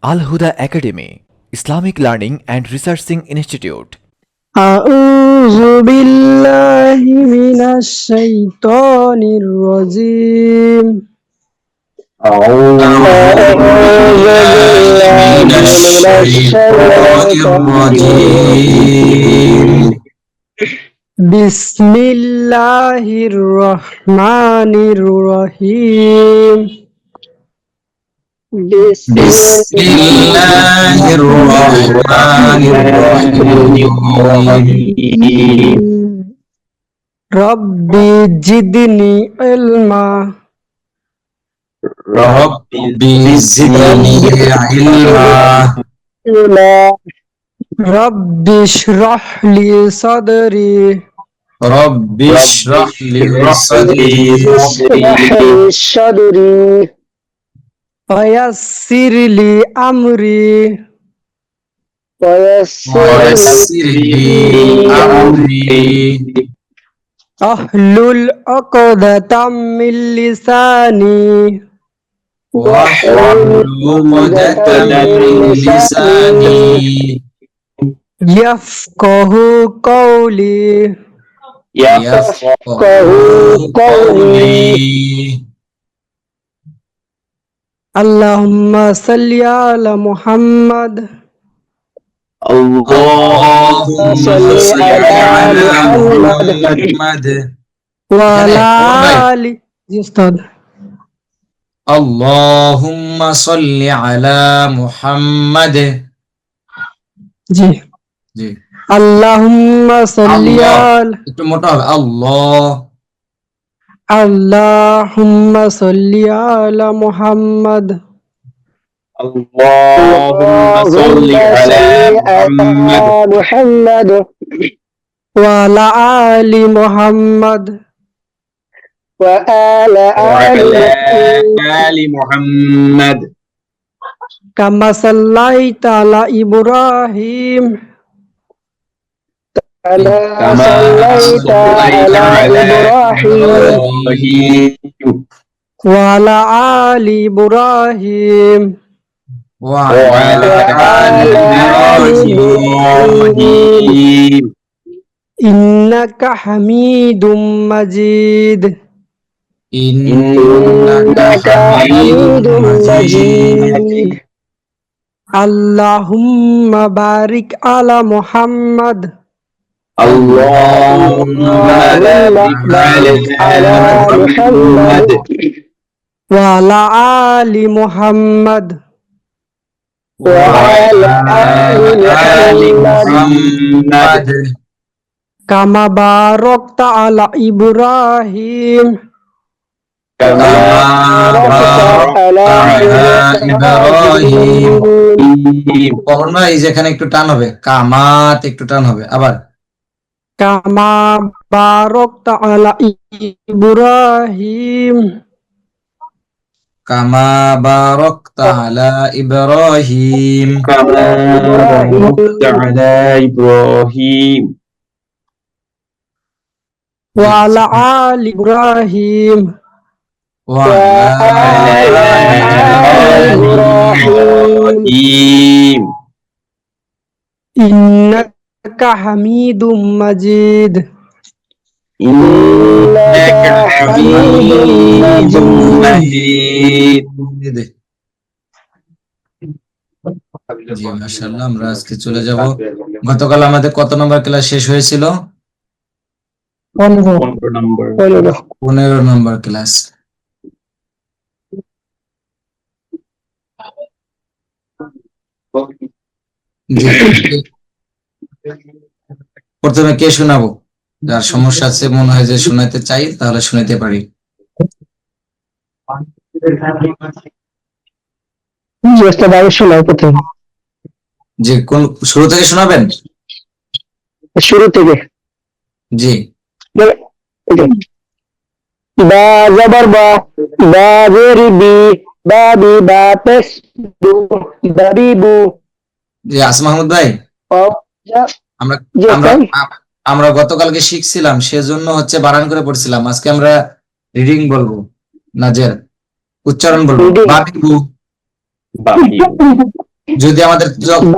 Al Huda Academy, Islamic Learning and Researching Institute. أعوذ بالله من الشيطان الرجيم أعوذ بالله من الشيطان الرجيم بسم الله الرحمن الرحيم بسم الله الرحمن الرحيم ربي زدني علما رب زدني علما رب اشرح لي صدري رب اشرح لي صدري ويسر لي أمري ويسر لي أمري أحلل عقدة من لساني واحلل عقدة من لساني يفقه قولي يفقه قولي اللهم صل على محمد اللهم صل على محمد وعلى آل أستاذ اللهم صل على محمد জি জি اللهم صل আল্লাহ على একটু মোটা হবে আল্লাহ اللهم صل على محمد اللهم صل على محمد وعلى آل محمد وعلى آل محمد كما صليت على إبراهيم كما صليت على إبراهيم وعلى آل إبراهيم وعلى آل إبراهيم إنك حميد مجيد إنك حميد مجيد اللهم بارك على محمد اللهم بارك على محمد وعلى آل محمد وعلى آل محمد كما باركت على إبراهيم كما باركت على إبراهيم পড়না এই যেখানে একটু টান হবে কামাত একটু টান হবে আবার كما باركت على إبراهيم كما باركت على إبراهيم كما باركت على إبراهيم وعلى آل إبراهيم وعلى آل إبراهيم إنك حميد مجيد إنك حميد مجيد জি মাশাআল্লাহ আমরা আজকে চলে যাব গতকাল আমাদের কত নম্বর ক্লাস শেষ হয়েছিল 15 নম্বর ক্লাস প্রথমে কে শোনাবো যার সমস্যা আছে মনে হয় যে শোনাতে চাই তাহলে শোনাতে পারি যে কোন শুরু থেকে শোনাবেন শুরু থেকে জি বা জবর বা বা জেরি বি বা বি বা পেশ বু বাবি বু জি আসিফ মাহমুদ ভাই আমরা জি, আমরা ভাই। আমরা গতকালকে শিখছিলাম সেজন্য হচ্ছে বানান করে পড়ছিলাম আজকে আমরা রিডিং বলবো নাজের উচ্চারণ বলবো Reading. বাবিবু যদি আমাদের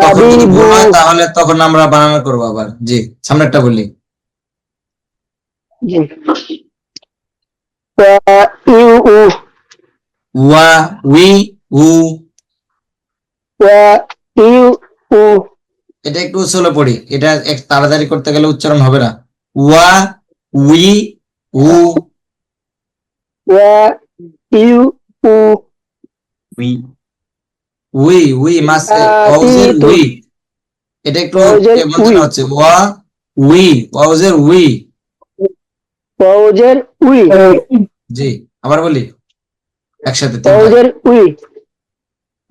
তখন যদি ভুল হয় তাহলে তখন আমরা বানানো করবো আবার। জি, সামনেরটা বলি। জি ওয়া ইউ উ ওয়া উই উ, ওয়া ইউ উ এটা একটু স্লো পড়ি, এটা তাড়াতাড়ি করতে গেলে উচ্চারণ হবে না। ওয়া উই উ, ওয়া ইউ উ উই মাস ওয়াউজের তাতিতু উই, এটা একটু ওয়াউজের কেমন উই যেন হচ্ছে। ওয়া উই, ওয়াউজের উই। ওয়াউজের উই জি, আবার বলি একসাথে তিনবার। ওয়াউজের উই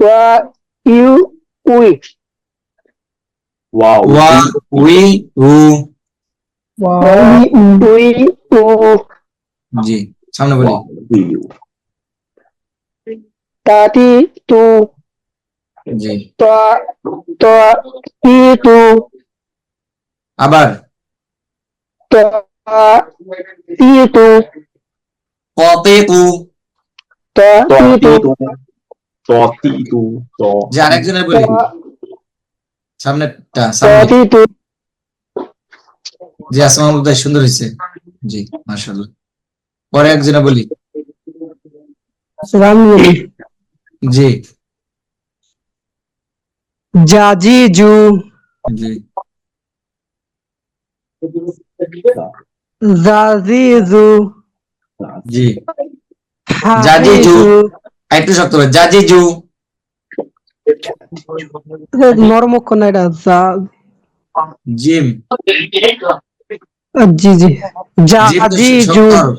ওয়া ইউ উই ওয়া উই উ, ওয়া উই উ জি, সামনে বলি। তাতিতু জি, তাতিতু আবার তাতিতু কতিতু। তাতিতু যে আরেকজনের বলি, সামনেরটা সামনে। তাতিতু জি, আসমা মাহমুদ সুন্দর হয়েছে। জি, মাশাআল্লাহ। পরে একজনে বলি। রামলি জি, জাজিজু জি, জাজিজু জি, জাজিজু। হাজিজু একটু শক্ত হবে, জাজিজু। নরম অক্ষর না এটা জিম, জি জি জিম তো জাজিজু শক্ত হবে।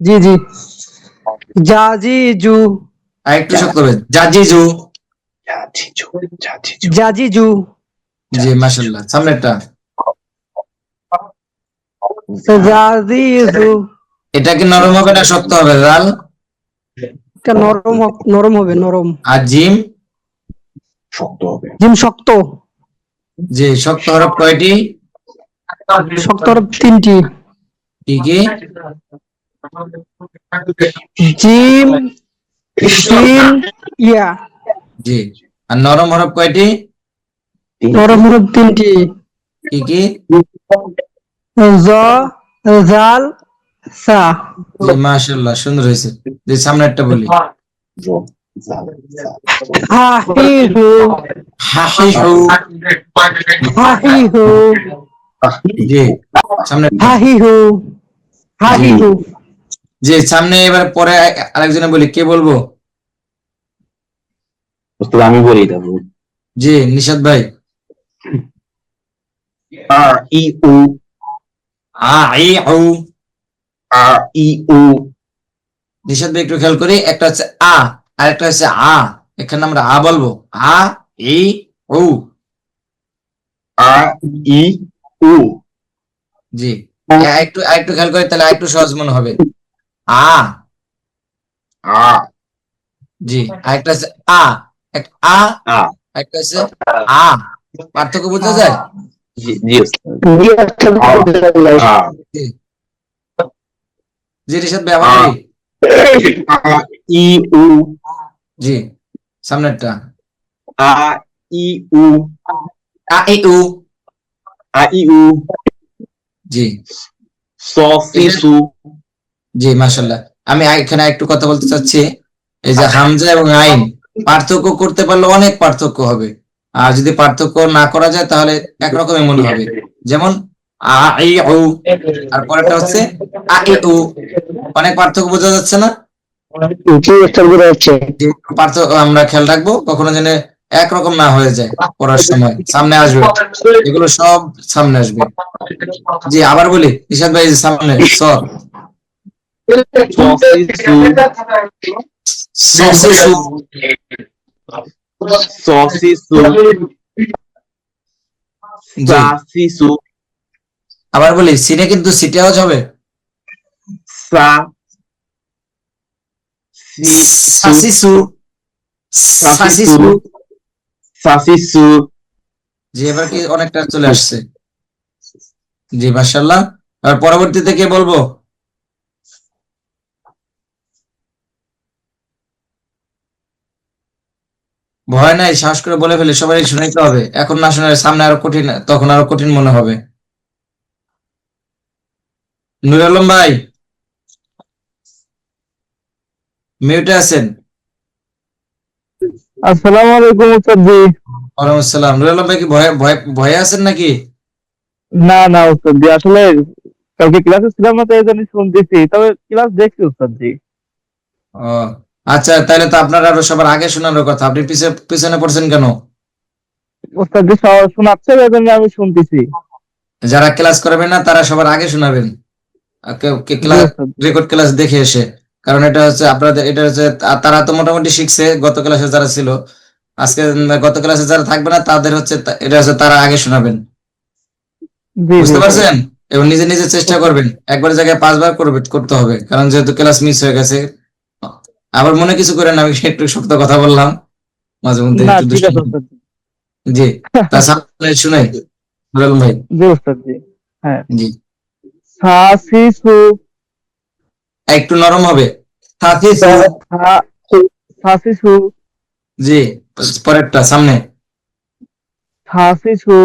জি জি জাজিজু আর একটু শক্ত হবে, জাজিজু। জাজিজু জি, মাশাআল্লাহ। সামনেরটা জাজিজু এটা কি নরম হবে না শক্ত হবে? জাল এটা নরম হবে নরম আর জিম। জিম শক্ত জি, শক্ত হরফ কয়টি? শক্ত হরফ 3টি কি কি? জিম শিন ইয়া জি, আর নরম হরফ কয়টি? নরম হরফ 3টি কি কি? জ জাল সা জি, মাশাআল্লাহ, সুন্দর হয়েছে। যে সামনেরটা বলি। হাহিহু হাহিহু। হাহিহু জি, সামনেরটা। হাহিহু হাহিহু জি, সামনে এবার পরে আরেকজনে বলি, কে বলবো? আমি বলি দেবো জি, নিশাদ ভাই। আর ই উ আ ই উ। আর ই উ নিশাদ ভাই একটু খেয়াল করি, একটা হচ্ছে আ আর একটা হচ্ছে আ। এখানে আমরা আ বলবো, আ ই উ। আর ই উ জি, একটু একটু খেয়াল করি তাহলে একটু সহজ মনে হবে। আ, আ জি, আরেকটা হচ্ছে আ, আ, আ একটা হচ্ছে আ। পার্থক্য বোঝা যায়? জি জি জি আ জি, জি, নিশাদ ভাই আবার বলি। আ ই উ জি, সামনেরটা আ ই উ আ ই উ। আ ই উ জি, স সি সু জি, মাশাআল্লাহ। আমি এখানে একটু কথা বলতে চাচ্ছি, এই যে হামজা এবং আইন পার্থক্য করতে পারলে অনেক পার্থক্য হবে। আর যদি পার্থক্য না করা যায় তাহলে একরকমই মনে হবে। যেমন আ ই উ, আর পরেরটা হচ্ছে আ ই উ। অনেক পার্থক্য বোঝা যাচ্ছে না? জি উত্তর বোঝা যাচ্ছে যে পার্থক্য আমরা খেয়াল রাখবো কখনো যেন একরকম না হয়ে যায় পড়ার সময়। সামনে আসবে, এগুলো সব সামনে আসবে। জি, আবার বলি ইশাদ ভাই, এই যে সামনে স, স সি সু সসিসু। স সি সু জি, সা সি সু আবার বলি সিনে কিন্তু সিটে আওয়াজ হবে। সা সি সু সাসিসু, সা সি সু সাসিসু। সা সি সু জি, এবার কি অনেকটা চলে আসছে। জি, মাশাআল্লাহ। আর পরবর্তীতে কে বলবো? ভয় নাই, সাহস করে বলে ফেলে, সবাই শুনাইতে হবে। এখন না শোনালে সামনে আরো কঠিন, তখন আরো কঠিন মনে হবে। নুর আলম ভাই মিউটে আছেন? আসসালামু আলাইকুম উস্তাদ জি। ওয়ালাইকুম আসসালাম। নুর আলম ভাই কি ভয়ে ভয়ে ভয়ে আছেন নাকি? না না উস্তাদ জি, আসলে কালকে ক্লাসে ছিলাম না, তো এই জন্য শুনতেছি, তবে ক্লাস দেখছি উস্তাদ জি। ও আচ্ছা, তাহলে তো আপনার আরো সবার আগে শোনানোর কথা, আপনি পিছনে পড়ছেন কেন? উস্তাদ জি শোনাচ্ছে, এই জন্য আমি শুনতেছি। যারা ক্লাস করবেন না তারা সবার আগে শোনাবেন, জি ক্লাস উস্তাদ জি। রেকর্ড ক্লাস দেখে এসে। কারণ এটা হচ্ছে আপনাদের, এটা হচ্ছে তারা তো মোটামুটি শিখছে গত ক্লাসে যারা ছিল। আজকে গত ক্লাসে যারা থাকবে না তাদের হচ্ছে এটা হচ্ছে তারা আগে শোনাবেন। জি জি বুঝতে উস্তাদ। পারছেন? এবং নিজে নিজে চেষ্টা করবেন, একবার জায়গায় 5 বার করতে হবে, কারণ যেহেতু ক্লাস মিস হয়ে গেছে। আবার মনে কিছু করেন আমি একটু শক্ত কথা বললাম, মাঝে মধ্যে না একটু ঠিক দুষ্টু। আছে উস্তাদ জি। জি, তা সামনে শুনাই নুরুল ভাই। জি উস্তাদ জি। হ্যাঁ। জি, সাসিসু। একটু নরম হবে। সাথিসু। সাসিসু। জি, পরেরটা সামনে। সাসিসু।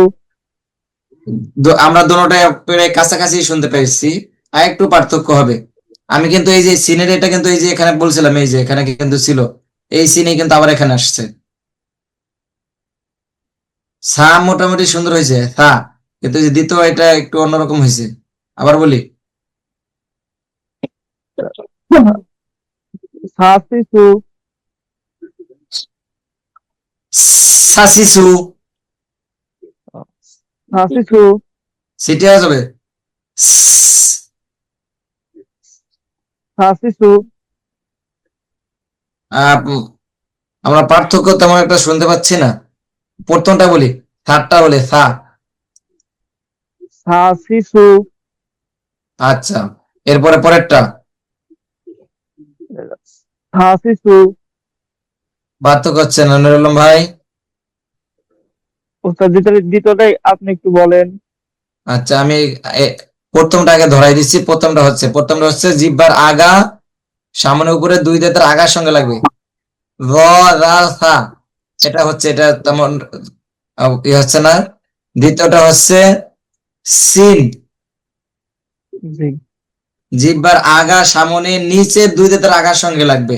আমরা দুটোটাই প্রায় কাছাকাছি শুনতে পেরেছি, আর একটু পার্থক্য হবে। আমি কিন্তু এই যে সিনের, এটা কিন্তু এই যে এখানে বলছিলাম, এই যে এখানে কিন্তু ছিল, এই সিনে কিন্তু আবার এখানে আসছে। সা মোটামুটি সুন্দর হয়েছে সা, কিন্তু এই যে দ্বিতীয় এটা একটু অন্যরকম হয়েছে। আবার বলি, সাসিসু। সাসিসু। সাসিসু। সিটি হয়ে যাবে। সাসিসু। আমরা পার্থক্য তেমন একটা শুনতে পাচ্ছি না। প্রথমটা বলি, থার্ডটা বলি সা। সাসিসু। আচ্ছা, এরপরে পরেরটা সাসিসু। পার্থক্য হচ্ছে না নুরুল আলম ভাই। ওস্তাদ দ্বিতীয়টাই আপনি একটু বলেন। আচ্ছা, আমি প্রথমটা আগে ধরাই দিচ্ছি। প্রথমটা হচ্ছে জিহ্বার আগা সামনে উপরে 2 দাঁতের আগার সঙ্গে লাগবে। র, রা, সা। এটা তেমন হচ্ছে না। দ্বিতীয়টা হচ্ছে সিন। জি। জিহ্বার আগা সামনে নিচের 2 দাঁতের আগার সঙ্গে লাগবে।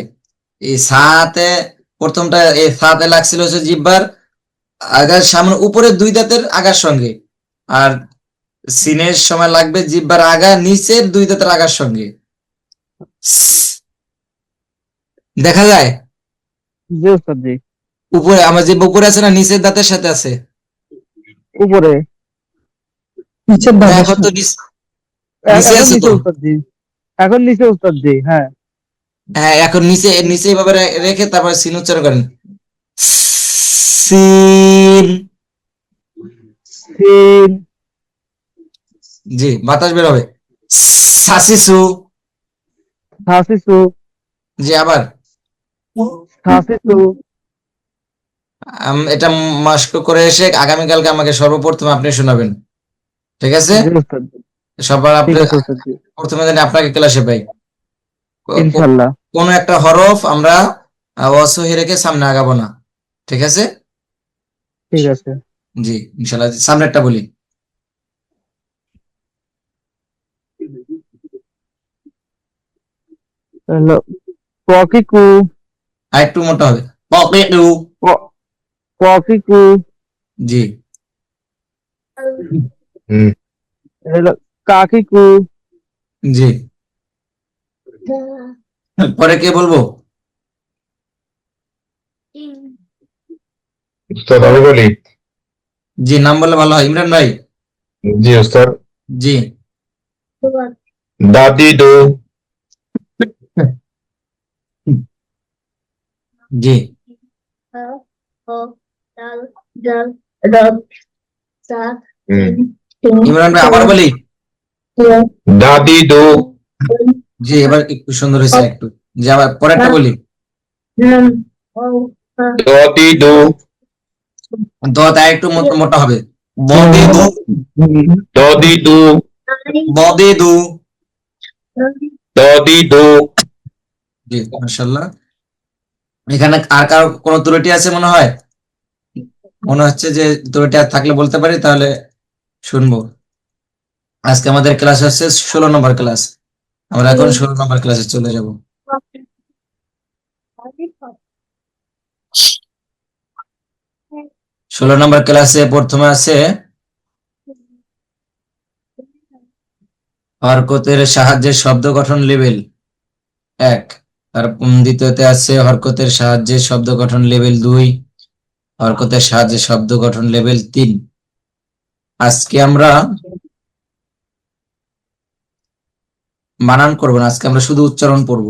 এই সাতে, প্রথমটা এই সাতে লাগছিল হচ্ছে জিহ্বার আগার সামনে উপরে 2 দাঁতের আগার সঙ্গে, আর সিনের সময় লাগবে জিহ্বার আগা নিচের 2 দাঁতের আগার সঙ্গে। দেখা যায় জি ওস্তাদ জি। উপরে আমার যে উপরে আছে না, নিচের দাঁতের সাথে আছে। উপরে। নিচের দাঁতের দেখো তো সাথে। নিচে এখন আছে নিচে তো। ওস্তাদ জি। এখন নিচে ওস্তাদ জি। হ্যাঁ। হ্যাঁ, এখন নিচে নিচে এইভাবে রেখে তারপর সিন উচ্চারণ করেন। সিন। সিন। জি, বাতাস বের হবে। সাসিসু। সাসিসু। জি, আবার সাসিসু। এটা মাস্ক করে এসে আগামীকালকে আমাকে সর্বপ্রথম আপনি শোনাবেন, ঠিক আছে? জি ওস্তাদ জি। সবার ঠিক আপনি আছে ওস্তাদ জি। প্রথমে জানি আপনাকে ক্লাসে পাই। ইনশাল্লাহ। কোন একটা হরফ আমরা অসহি রেখে সামনে আগাবো না, ঠিক আছে? ঠিক আছে। জি, ইনশাল্লাহ। সামনে একটা বলি। হলো পকিকু। আর একটু মোটা হবে। পকেটু। পকিকু। জি। হলো কাকিকু। জি, পরে কে বলবো? উস্তাদ আমি বলি। জি, নাম বললে ভালো হয়। ইমরান ভাই। জি উস্তাদ। জি। দাদি দো। জি, ইমরান ভাই আবার বলি। দাদি দো। জি, এবার একটু সুন্দর হয়েছে একটু। জি, আবার পরেরটা বলি। দাদি দো। দটা একটু মোটা হবে। বদে দু। দাদি দো। বদে দু। দাদি দো। জি, মাশাআল্লাহ। এখানে আর কারো কোনো ত্রুটি আছে মনে হয়? মনে হচ্ছে যে ত্রুটি আর থাকলে বলতে পারি, তাহলে শুনবো। আজকে আমাদের ক্লাস হচ্ছে 16 নম্বর ক্লাস। আমরা এখন 16 নম্বর ক্লাসে চলে যাব। 16 নম্বর ক্লাসে প্রথমে আছে হরকতের সাহায্যে শব্দ গঠন লেভেল 1। তার দ্বিতীয়তে আছে হরকতের সাহায্যে শব্দ গঠন লেভেল 2, হরকতের সাহায্যে শব্দ গঠন লেভেল 3। আজকে আমরা বানান করব না, আজকে আমরা শুধু উচ্চারণ পড়ব।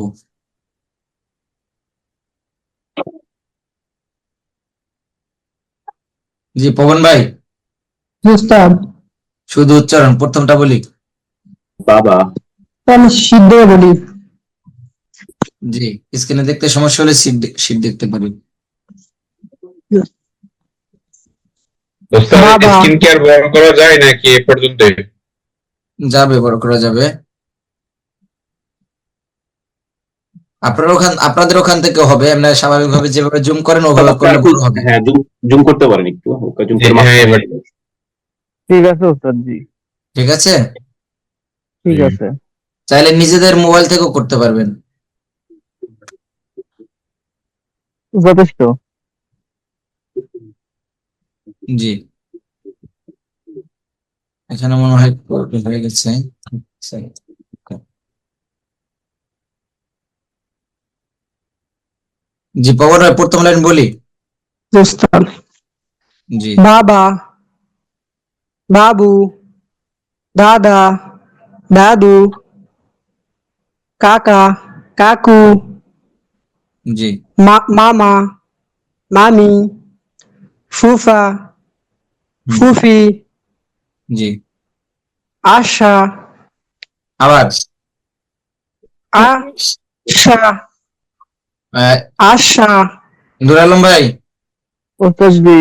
জি পবন ভাই, জি উস্তাদ। শুধু উচ্চারণ, প্রথমটা বলি। বাবা, তো আমি সিদ্ধ বলি। জি, স্ক্রিনে দেখতে সমস্যা হলে শীট দেখতে পারি। ওস্তাদ বাবা। স্কিন কেয়ার বড় করা যায় নাকি এ পর্যন্ত? যাবে, বড় করা যাবে। আপনাদের ওখান থেকে হবে, আমরা স্বাভাবিকভাবে যেভাবে জুম করেন ওভাবে করলে বড় হবে। হ্যাঁ, জুম করতে পারেন একটু, হালকা জুম করে হ্যাঁ, এবার ঠিক আছে উস্তাদ জি, ঠিক আছে, ঠিক হুম। আছে। চাইলে নিজেদের মোবাইল থেকেও করতে পারবেন। যথেষ্ট। জি, এখানে মনে হয় হয়ে গেছে। জি পবন ভাই, প্রথম লাইন বলি। জি উস্তাদ। জি বাবা, বাবু, দাদা, দাদু, কাকা, কাকু, জি মামা, মামি, ফুফা, হুম, ফুফি, জি আশা, আবার আশা, আহ, আশা, নুর আলম ভাই, উস্তাদ জি,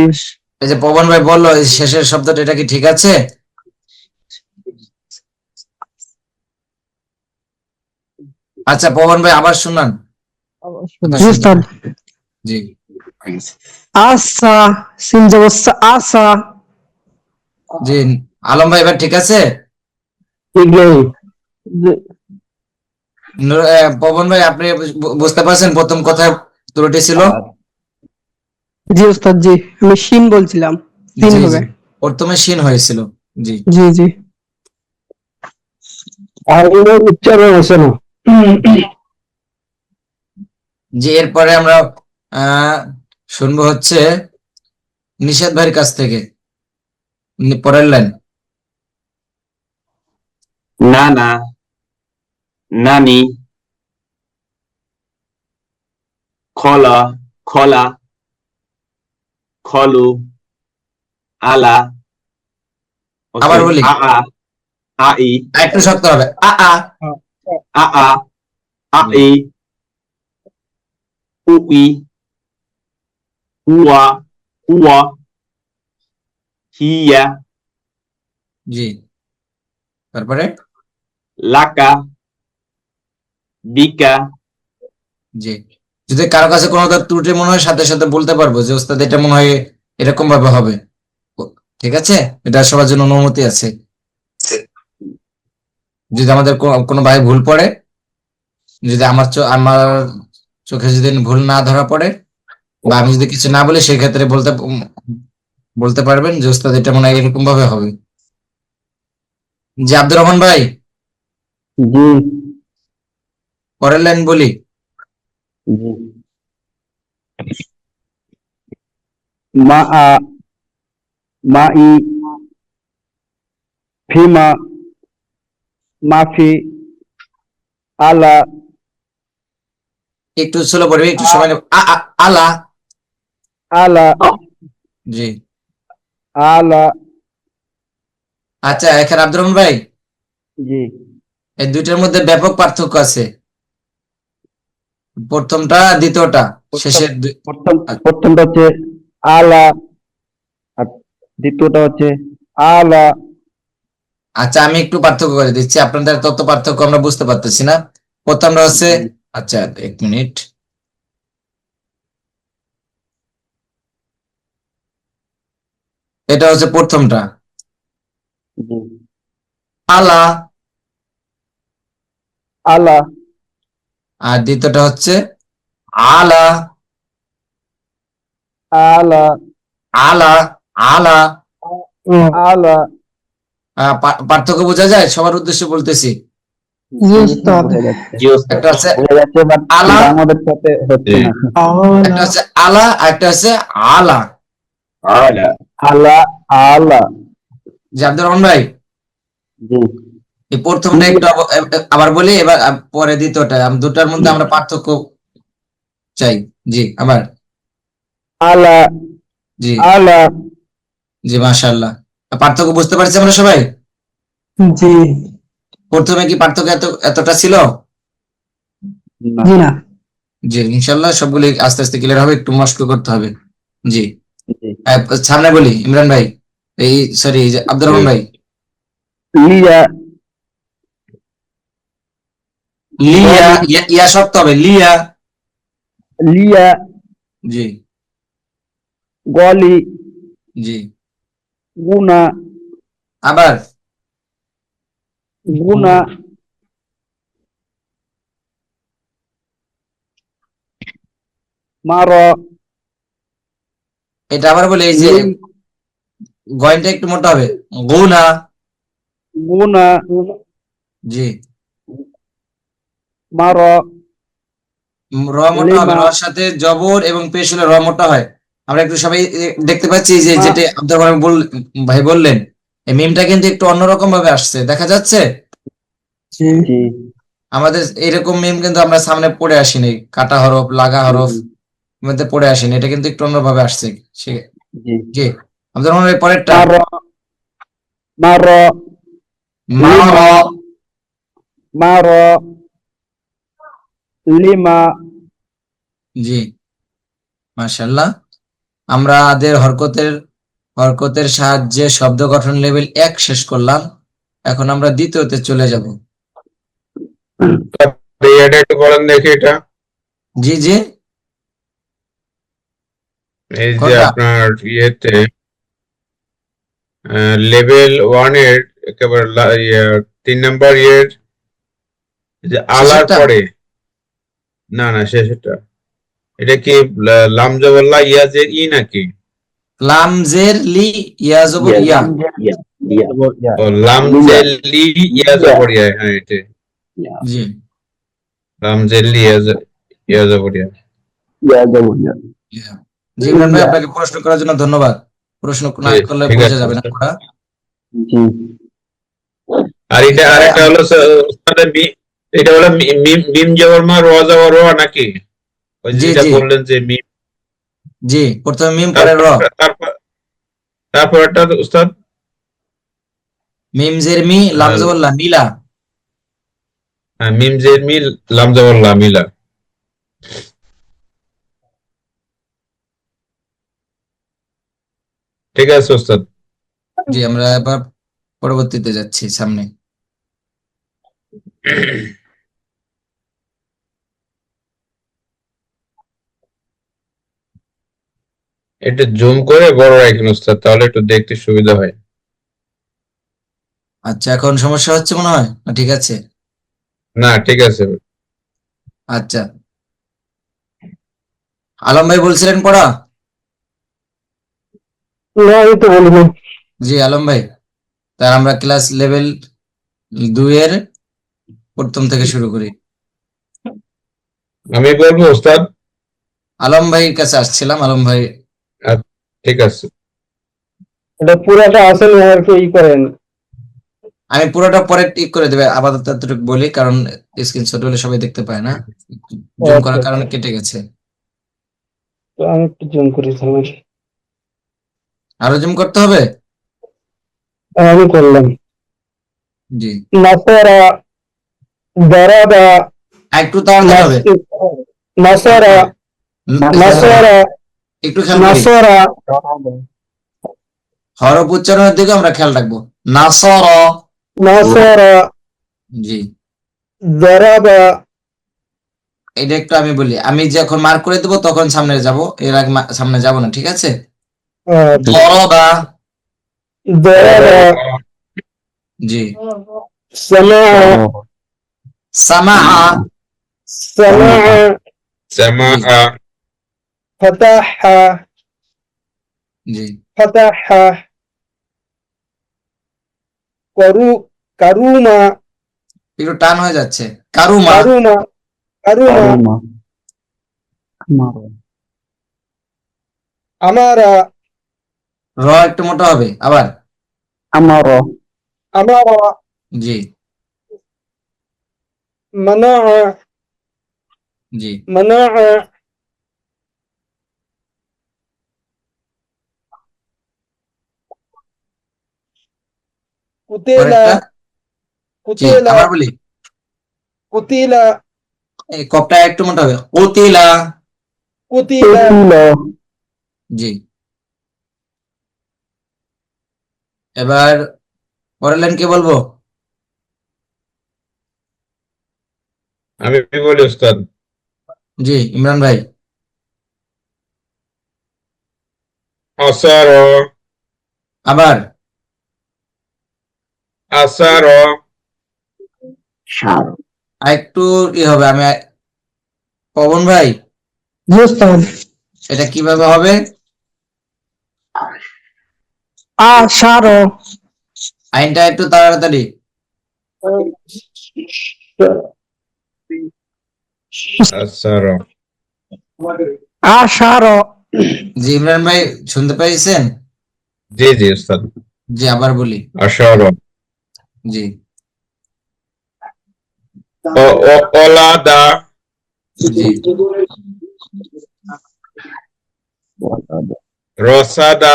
এই যে পবন ভাই বললো এই শেষের শব্দটা, এটা কি ঠিক আছে? আচ্ছা পবন ভাই আবার শুনান। জি উস্তাদ। জি আসা, সিনজাবস্তা আসা, জি আলম ভাই এবার ঠিক আছে? ঠিক নেই। পবন ভাই আপনি বুঝতে পারছেন প্রথম কথায় ত্রুটি ছিল? জি উস্তাদ জি, আমি শিন বলছিলাম, শিন জি হবে। জি, প্রথমে শিন হয়েছিল। জি জি জি। আর উচ্চারণ আছে না। জি, এরপরে আমরা শুনবো হচ্ছে নিষাদ ভাইয়ের কাছ থেকে পরের লাইন। নানা, নানি, খলা, খলা, খলু, আলা, আবার বলি, আই, একটু শক্ত হবে। আ, আই, উই, উয়া, উয়া, হিয়া, জি, তারপরে লাকা, বিকা, জি, যদি কারো কাছে কোনো ত্রুটি মনে হয় সাথে সাথে বলতে পারবো যে ওস্তাদ এটা মনে হয় এরকম ভাবে হবে। ঠিক আছে, এটা সবার জন্য অনুমতি আছে। যদি আমাদের কোনো ভাই ভুল পড়ে, যদি আমার চোখে যদি ভুল না ধরা পড়ে, বা আমি যদি কিছু না বলি, সেক্ষেত্রে বলতে পারবেন যে ওস্তাদ এটা মনে হয় এরকম ভাবে হবে। জি আব্দুর রহমান ভাই, জি পরের লাইন বলি। জি। মা আ, মাই, ফিমা, মাফি, আলা, একটু স্লো পড়বে, একটু সময় নেব। আলা। আলা, জি আলা। আচ্ছা, এখানে আব্দুর রহমান ভাই, জি এই দুইটার মধ্যে ব্যাপক পার্থক্য আছে। প্রথমটা দ্বিতীয়টা, শেষের প্রথমটা হচ্ছে আলা, আর দ্বিতীয়টা হচ্ছে আলা। আচ্ছা আমি একটু পার্থক্য করে দিচ্ছি, আপনাদের তত পার্থক্য আমরা বুঝতে পারতেছি না। প্রথমটা হচ্ছে, আচ্ছা এক মিনিট, এটা হচ্ছে প্রথমটা। জি আলা। আলা আর দ্বিতীয়টা হচ্ছে আলা। আলা আলা। আলা। আলা পার্থক্য বোঝা যায়? সবার উদ্দেশ্যে বলতেছি। জি উস্তাদ। বোঝা যাচ্ছে জি ওস্তাদ। একটা হচ্ছে বোঝা যাচ্ছে বাট আলা। আমাদের সাথে হচ্ছে না একটা হচ্ছে আলা আর একটা হচ্ছে আলা। আলা। আলা আলা জি আব্দুর রহমান ভাই, জি এই প্রথমটা একটু আবার বলি, এবার পরে দ্বিতীয়টা। দুটার মধ্যে আমরা পার্থক্য চাই। জি আবার। আলা জি আলা জি মাশাআল্লাহ। পার্থক্য বুঝতে পারছি আমরা সবাই? জি প্রথমে কি পার্থক্য এতটা ছিল? না জি না। জি ইনশাল্লাহ সবগুলি আস্তে আস্তে ক্লিয়ার হবে, একটু মস্ক করতে হবে। জি জি সামনে বলি ইমরান ভাই, এই সরি আব্দুর রহমান ভাই। লিয়া লিয়া, ইয়া শক্ত হবে, লিয়া। লিয়া জি গলি জি গুনা আবার। গুনা মার এটা আবার বলি, এই যে গয়নটা একটু মোটা হবে, গুনা। গুনা জি মার র মোটা হবে, লিমা। রর সাথে জবর এবং পেশ হলে র মোটা হয়। আমরা একটু সবাই দেখতে পাচ্ছি যে যেটা আব্দুর রহমান ভাই বললেন, এই মিমটা কিন্তু একটু অন্যরকম ভাবে আসছে, দেখা যাচ্ছে। জি জি আমাদের এরকম মিম কিন্তু আমরা সামনে পড়ে আসিনি, কাটা হরফ লাগা হরফ মধ্যে পড়ে আসেনি, এটা কিন্তু একটু অন্যভাবে আসছে। জি জি আব্দুর রহমান ভাই পরেরটা। মার মা র। মার লিমা জি মাশাআল্লাহ। আমাদের হরকতের সাহায্যে শব্দ গঠন লেভেল 1 শেষ করলাম। এখন আমরা দ্বিতীয়তে চলে যাব। এটা একটু বলেন দেখি এটা। জি জি এই যে কোনটা? আপনার ইয়েতে লেভেল 1 এর একেবারে 3 নাম্বার ইয়ের যে আলার শেষেরটা? পরে, না না শেষেরটা, এটা কি লামজাবাল্লাহ ইয়াজের ই নাকি? লামজের লি ইয়া জবর ইয়া। ও লামজের লি ইয়াজবর ইয়া, হ্যাঁ এটা জি লামজের লি ইয়াজবর ইয়া। ইয়া। জি ইমরান ভাই, আপনাকে প্রশ্ন করার জন্য ধন্যবাদ। প্রশ্ন না জি, করলে ঠিক বোঝা আছে যাবে না স্যার। পড়া। জি আর এটা আরেকটা হলো এটা হলো মিম জবর মা র জবর র নাকি? ওই জি যেটা জি বললেন যে মিম, জি প্রথমে মিম পরে র। তারপর তারপরটা উস্তাদ মিম জের মি লাম জবর লা, মিলা। মিম জের মিল লাম জবর লা মিলা। ঠিক আছে উস্তাদ। জি আমরা এবার পরবর্তীতে যাচ্ছি সামনে। এটা জুম করে বড় রাখেন উস্তাদ, তাহলে একটু দেখতে সুবিধা হয়। আচ্ছা এখন সমস্যা হচ্ছে মনে হয়, না ঠিক আছে? না ঠিক আছে। আচ্ছা আলম ভাই বলছিলেন পড়া? না এই তো বলিনি জি আলম ভাই, তা আমরা ক্লাস লেভেল 2 এর প্রথম থেকে শুরু করি। আমি বলবো উস্তাদ। আলম ভাইয়ের কাছে আসছিলাম, আলম ভাই। ঠিক আছে। এটা পুরাটা আসল আর কি ই করেন আমি পুরোটা পরে ঠিক করে দেবে, আপাতত এতটুকু বলি, কারণ স্ক্রিনশট হলে সবাই দেখতে পায় না, জুম করার কারণে কেটে গেছে। তো আমি একটু জুম করি তাহলে আরো জুম করতে হবে? আমি করলাম জি নাসারা দারাবা একটু তাড়াতাড়ি হবে। নাসারা নাসারা একটু খেয়াল করি, নাসারা হরফ উচ্চারণের দিকে আমরা খেয়াল রাখবো। নাসর। নাসারা জি দারাবা এটা একটু আমি বলি, আমি যখন মার্ক করে দেবো তখন সামনে যাব, এর আগে সামনে যাব না, ঠিক আছে? দরবা। ضرب জি سمع সামাআ سمع সামাআ فتح জি فتح كروما একটু টান হয়ে যাচ্ছে কারুমা كروما كروما أمر র একটু মোটা হবে আবার أمر أمر জি منع জি منع قتل পরেরটা জি قتل আবার বলি قتل এই কপটা একটু মোটা হবে কুতিলা قتل জি এবার পরের লাইন কে বলবো আমি বলি উস্তাদ জি ইমরান ভাই আসার আবার আসার একটু হবে আমি পবন ভাই জি ওস্তাদ এটা কিভাবে হবে আশার আইনটা একটু তাড়াতাড়ি আসার আশার জি ইমরান ভাই শুনতে পাইছেন জি জি উস্তাদ জি আবার বলি আসার জি ওলাদা জি রসাদা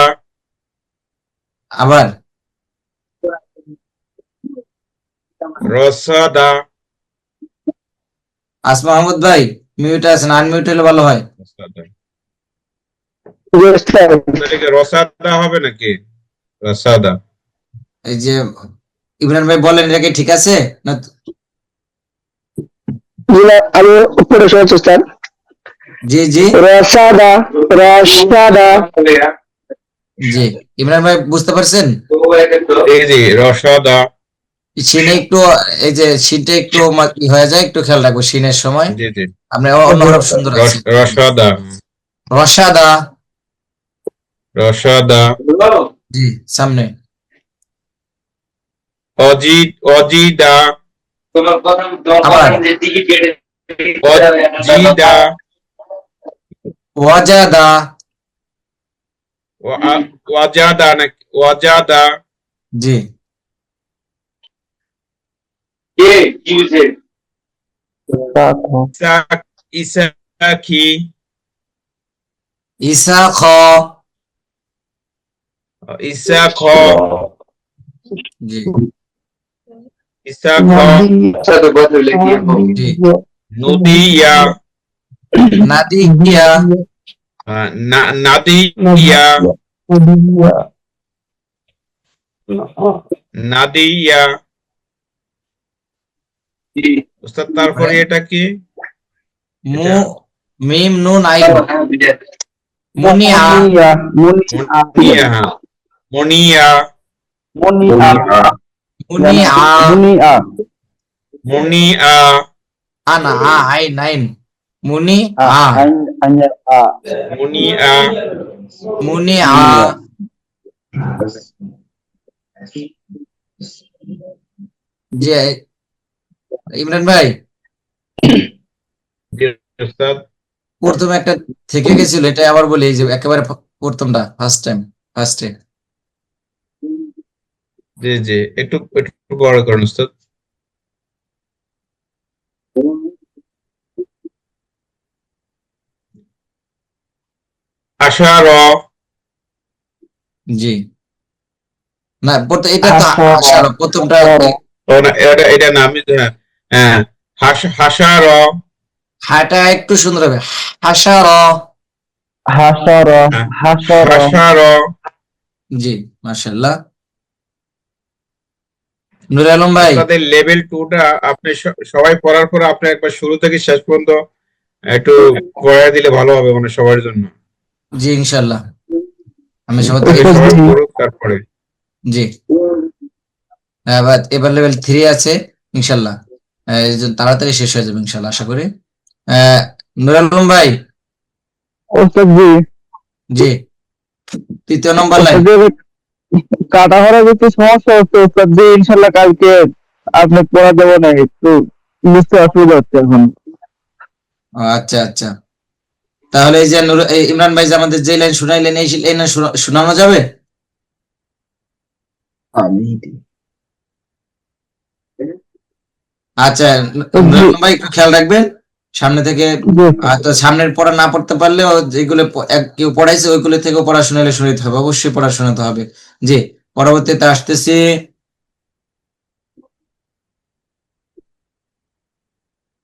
আবার রসাদা আসমা মাহমুদ ভাই মিউট আছেন আনমিউট হলে ভালো হয় রসাদা হবে নাকি রসাদা এই যে ইমরান ভাই বলেন এটা কি ঠিক আছে না আমি উপরে শুনেছি স্যার জি জি রসাদা রসাদা জি ইমরান ভাই বুঝতে পারছেন জি জি রসাদা সিনে একটু এই যে সিনটা একটু ই হয়ে যায় একটু খেয়াল রাখবো সিনের সময় জি জি আপনি অন্য হরফ সুন্দর আছে রসাদা রসাদা রসাদা জি সামনে অজিদা আবার অজিদা ওয়াজাদা ওয়াজাদা নাকি ওয়াজাদা জি ইসাকি ইসাখ ইসাখ জি ইসাখ জি নুদিয়া নাদিয়া নাদিয়া নাদিয়া উস্তাদ তারপরে এটা কি মিম নুন আইন মুনিয়া মুনিয়া মুনিয়া মুনিয়া মুনিয়া আনা আইন আইন মুনি মুনিয়া মুনিয়া জি ইমরান ভাই জি উস্তাদ প্রথমে একটা থেকে গেছিল এটা আবার বলি এই যে একেবারে প্রথমটা ফার্স্টে জি জি একটু একটু বড় করুন উস্তাদ আশার জি না এটা তো আশার প্রথমটা এটা না আমি হ্যাঁ হাসার হাটা একটু সুন্দর হবে হাসার হাসার জি মাশাআল্লাহ নূর আলম ভাই আপনাদের লেভেল 2টা আপনি সবাই পড়ার পর আপনি একবার শুরু থেকে শেষ পর্যন্ত একটু পড়ায় দিলে ভালো হবে মানে সবার জন্য জি ইনশাআল্লাহ আমি সবাই সবাই পড়ুক তারপরে জি, এবার লেভেল 3 আছে ইনশাল্লাহ। এই যে তাড়াতাড়ি শেষ হয়ে যাবে ইনশাল্লাহ, আশা করি। নুর আলম ভাই। ওস্তাদ জি, জি, 3য় নম্বর লাইন। ওস্তাদ জি, কাটা হওয়ার একটু সমস্যা হচ্ছে ওস্তাদ জি, ইনশাল্লাহ কালকে আপনি পড়া দেবো না, একটু বুঝতে অসুবিধা হচ্ছে এখন। আচ্ছা আচ্ছা, তাহলে এই যে ইমরান ভাই যে আমাদের যে লাইন শুনাইলেন, এই লাইন শোনানো যাবে? আচ্ছা, নুর জি আলম ভাই একটু খেয়াল রাখবেন সামনে থেকে। জি ওস্তাদ। তো সামনের পড়া না পড়তে পারলেও যেগুলো কেউ পড়াইছে ওইগুলো থেকেও পড়াশোনা শুনাইতে হবে, অবশ্যই পড়াশোনাতে হবে। জি, পরবর্তীতে আসতেছি।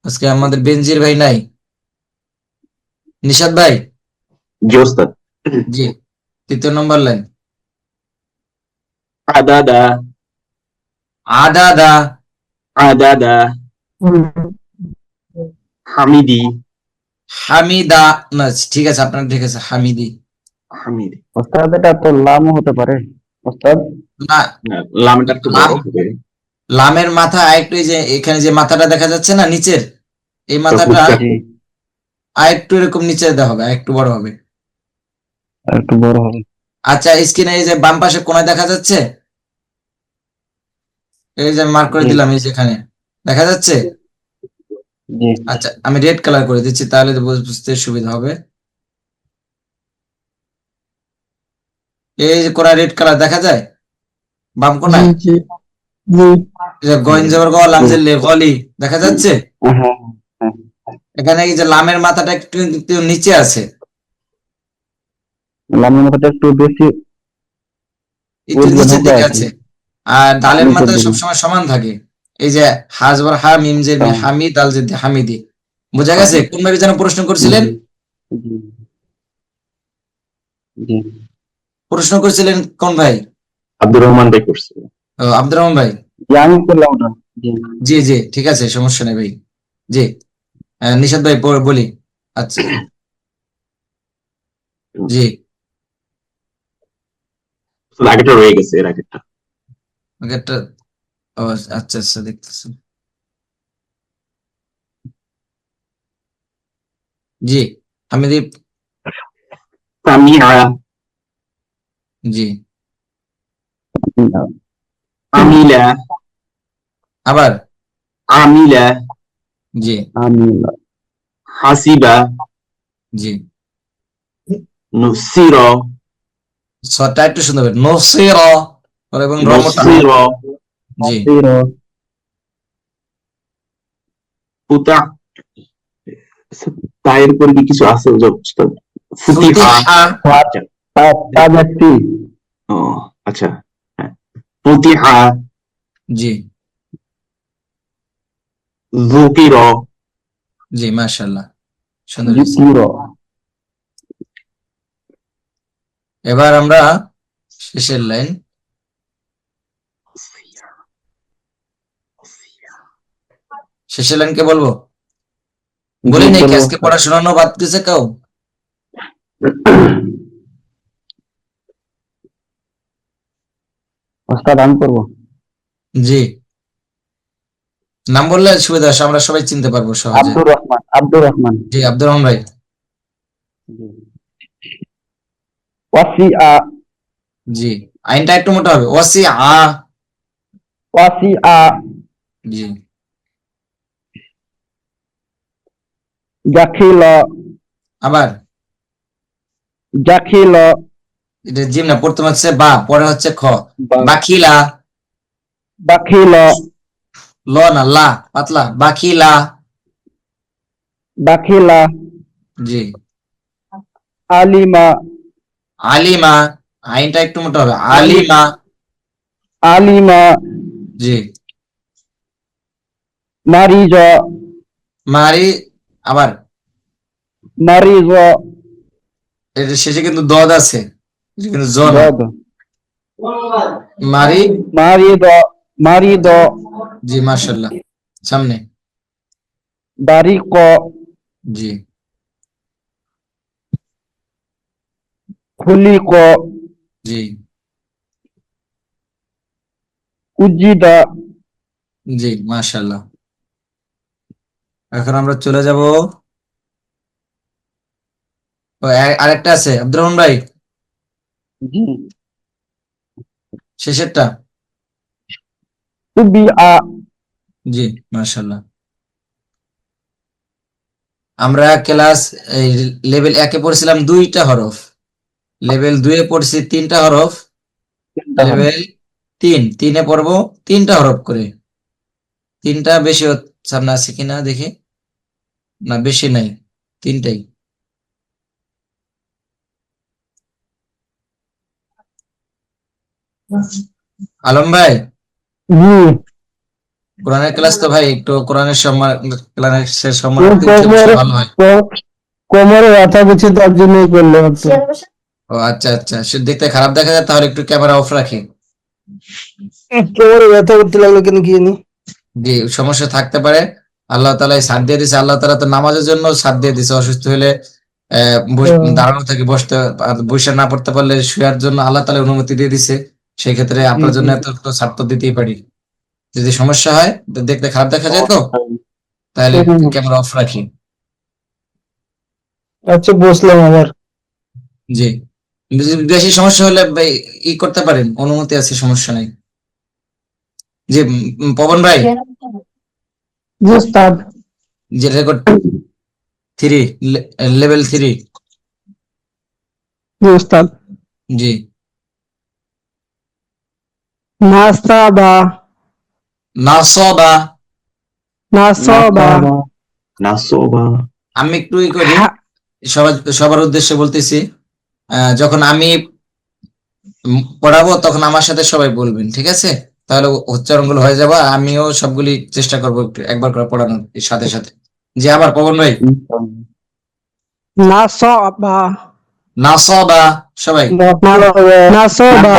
আজকে আমাদের বেনজির ভাই নাই, নিশাদ ভাই। জি ওস্তাদ। জি, 3য় নম্বর লাইন। আদাদা, আদাদা। আদাদা, হামিদি, ওস্তাদ হামিদা। না, ঠিক আছে, আপনার ঠিক আছে, হামিদি। হামিদি। এটা তো লামও হতে পারে ওস্তাদ। না, না, লামটা একটু বড় লাম, হবে। লামের মাথা আরেকটু, এই যে এখানে যে মাথাটা দেখা যাচ্ছে না নিচের, এই তো মাথাটা উচ্চারণ জি, আরেকটু এরকম নিচে দেওয়া হবে, আরেকটু বড় হবে। আর একটু বড় হবে। আচ্ছা, স্ক্রিনে এই যে বাম পাশে কোনায় দেখা যাচ্ছে, এই যে মার্ক করে জি দিলাম, এই যে এখানে দেখা যাচ্ছে। জি আচ্ছা, আমি রেড কালার করে দিচ্ছি, তাহলে তো বুঝতে সুবিধা হবে। এই যে কোনায় রেড কালার দেখা যায়, বাম জি কোনায়। জি জি এই যে গইন জবর গ, লাম জি, যে লে, গলি দেখা যাচ্ছে। হ্যাঁ হ্যাঁ। এখানে এই যে লামের মাথাটা একটু একটু নিচে আছে, লামের মাথাটা একটু বেশি একটু উদ্গত নিচের ঢোকা দিকে আছে আছে। আর ডালের নিচের মাথা দিকে। সবসময় সমান থাকে। এই যে হাজবর হা, মিম যে মি, হ্যাঁ, হামিদ, আল যে দে, হামিদি। বোঝা হ্যাঁ, গেছে? কোন ভাবে যেন প্রশ্ন করছিলেন? জি জি জি। প্রশ্ন করছিলেন কোন ভাই? আব্দুর রহমান ভাই করছে। আব্দুর রহমান ভাই। জি, আমি করলাম ওটা। জি জি জি, ঠিক আছে, সমস্যা নেই ভাই। জি, নিশাদ ভাই বলি। আচ্ছা, জি, ওস্তাদ, আগেটা রয়ে গেছে, এর আগেরটা। ওকে একটা, ও, আচ্ছা আচ্ছা, দেখতেছি। জি, হামিদীপ। সামিআ, জি, আমিলা, আবার। আমিলা, জি আমি হাসিবা, জি, নুসির, সটা একটু সুন্দর হবে, নসির, এবং রমটা। নসির, জি, জিরো ফুতা, তায়ের পরে কি কিছু আছে ওস্তাদ? ফুতিহা। ফুতিহা। আচ্ছা, ব্যক্তি। ও আচ্ছা, হ্যাঁ। ফুতিহা, জি যুকির, জি, মাশাআল্লাহ, সুন্দর হয়েছে। জিরো। এবার আমরা শেষের লাইন। শেষের লাইন কে বলবো? বলি নাই কি আজকে পড়াশোনা বাদ দিছে কেউ? ওস্তাদ আমি করবো। জি, নাম বললে সুবিধা হয়, আমরা সবাই চিনতে পারবো সহজে। আব্দুর রহমান, আব্দুর রহমান। জি, আব্দুর রহমান ভাই। ওয়াসিআ, জি, আইনটা একটু মোটা হবে, ওয়াসি আ। ওয়াসিআ, জি, জাখিল, আবার। জাখিল, এটা জিম না, প্রথম হচ্ছে বা, পরে হচ্ছে খ। বা- বাখিলা। বাখিল, ল না, লা, পাতলা, বাখিলা। দাখিলা, জি, আলিমা, আলিমা। আইনটা একটু মোটা হবে, আলিমা। আলিমা, জি, মারিজ, মারি। আবার, মারিজ, এটা শেষে কিন্তু দদ আছে, এটা কিন্তু জ না। দদ, মারি। মারিদ, মারিদ, জি, মাশাল্লাহ, সামনে। দারিক, জি, খুলিক, জি, উজিদা জি, মাশাআল্লাহ। এখন আমরা চলে যাব, আরেকটা আছে আব্দুর রহমান ভাই, জি শেষেরটা। তুবিআ জি, মাশাআল্লাহ। আমরা ক্লাস লেভেল 1-এ পড়ছিলাম 2টা হরফ, লেভেল 2-এ পড়ছি 3টা হরফ, লেভেল 3-এ পড়বো 3টা হরফ করে। 3টা বেশি সামনে আছে কিনা দেখি, না বেশি নাই, 3টাই। আলম ভাই, জি কোরআনের ক্লাস তো ভাই, একটু কোরআনের সম্মান, ক্লাসের সম্মান একটু উঁচু বসলে ভালো হয়। কোমরে ব্যথা করছে, তার জন্যই করলে হচ্ছে। ও আচ্ছা আচ্ছা, সে দেখতে খারাপ দেখা যায়, তাহলে একটু ক্যামেরা অফ রাখি। কোমরে ব্যথা করতে লাগলো কেন কি জানি। জি, সমস্যা থাকতে পারে। আল্লাহ তাআলা সাথ দিয়ে দিছে, আল্লাহ তাআলা তো নামাজের জন্য সাথ দিয়ে দিছে। অসুস্থ হলে দাঁড়ানো থেকে বসতে, আর বসে না পড়তে পারলে শুয়ার জন্য আল্লাহ তাআলা অনুমতি দিয়ে দিছে। সেই ক্ষেত্রে আপনার জন্য এত ছাড় তো দিতেই পারি। যদি সমস্যা হয়, দেখতে খারাপ দেখা যায় তো, তাহলে ক্যামেরা অফ রাখি। আচ্ছা বসলাম আবার। জি, যদি বেশি সমস্যা হলে ভাই করতে পারেন, অনুমতি আছে, সমস্যা নাই। জি, পবন ভাই, জি উস্তাদ। যে রেকর্ড 3, লেভেল 3। জি উস্তাদ। জি, নাসাবা, নাসবা। নাসাবা, নাসবা আমি একটু করি, সবার উদ্দেশ্যে বলতেছি। যখন আমি পড়াবো তখন আমার সাথে সবাই বলবেন, ঠিক আছে? তাহলে উচ্চারণগুলো হয়ে যাবে। আমিও সবগুলি চেষ্টা করবো একটু একবার করে পড়ানোর সাথে সাথে। জি, আবার পবন ভাই, নাসাবা, নাসবা, সবাই। নাসাবা,